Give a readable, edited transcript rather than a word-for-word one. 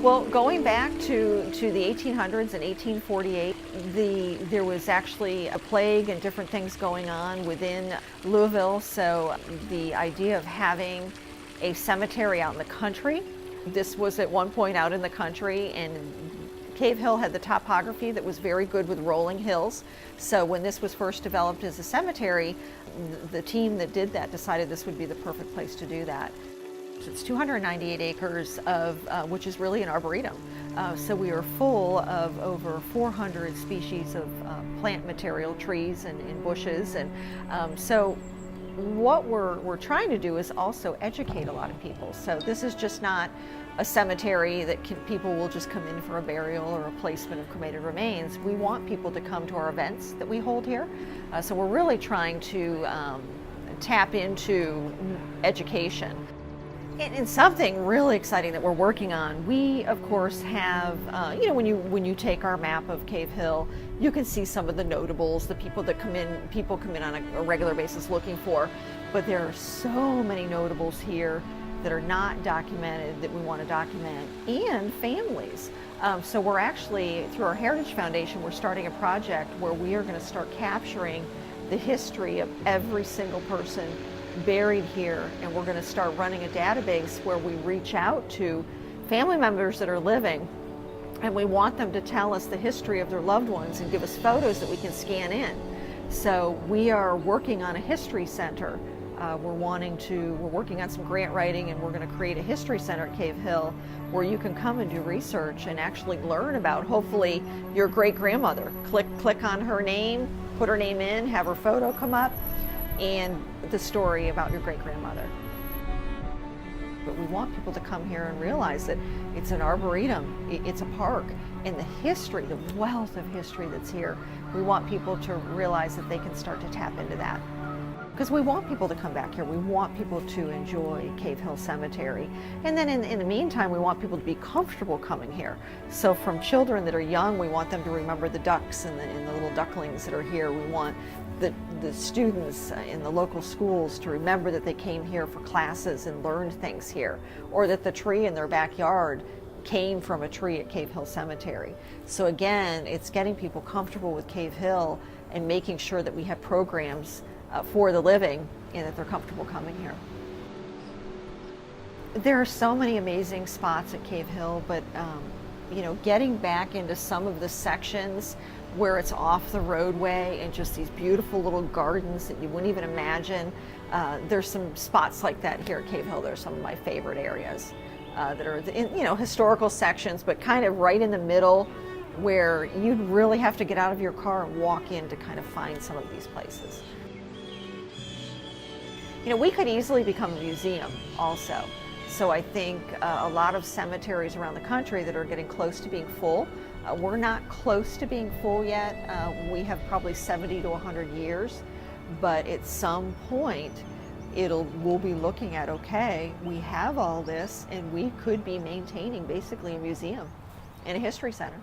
Well, going back to the 1800s and 1848, there was actually a plague and different things going on within Louisville. So the idea of having a cemetery out in the country, this was at one point out in the country, and Cave Hill had the topography that was very good with rolling hills. So when this was first developed as a cemetery, the team that did that decided this would be the perfect place to do that. It's 298 acres of, which is really an arboretum. So we are full of over 400 species of plant material, trees and bushes. And so what we're trying to do is also educate a lot of people. So this is just not a cemetery that people will just come in for a burial or a placement of cremated remains. We want people to come to our events that we hold here. So we're really trying to tap into education. And something really exciting that we're working on, we of course have, when you take our map of Cave Hill, you can see some of the notables, the people that people come in on a regular basis looking for, but there are so many notables here that are not documented that we want to document, and families. So we're actually, through our Heritage Foundation, we're starting a project where we are going to start capturing the history of every single person buried here, and we're going to start running a database where we reach out to family members that are living, and we want them to tell us the history of their loved ones and give us photos that we can scan in. So we are working on a history center. We're working on some grant writing, and we're going to create a history center at Cave Hill where you can come and do research and actually learn about, hopefully, your great-grandmother. Click on her name, put her name in, have her photo come up, and the story about your great-grandmother. But we want people to come here and realize that it's an arboretum, it's a park, and the history, the wealth of history that's here, we want people to realize that they can start to tap into that. Because we want people to come back here. We want people to enjoy Cave Hill Cemetery. And then in the meantime, we want people to be comfortable coming here. So from children that are young, we want them to remember the ducks and the little ducklings that are here. We want the students in the local schools to remember that they came here for classes and learned things here, or that the tree in their backyard came from a tree at Cave Hill Cemetery. So again, it's getting people comfortable with Cave Hill and making sure that we have programs for the living and that they're comfortable coming here. There are so many amazing spots at Cave Hill, but getting back into some of the sections where it's off the roadway and just these beautiful little gardens that you wouldn't even imagine. There's some spots like that here at Cave Hill. They're some of my favorite areas that are in historical sections, but kind of right in the middle where you'd really have to get out of your car and walk in to kind of find some of these places. We could easily become a museum also. So I think a lot of cemeteries around the country that are getting close to being full. We're not close to being full yet. We have probably 70 to 100 years, but at some point we'll be looking at, okay, we have all this and we could be maintaining basically a museum and a history center.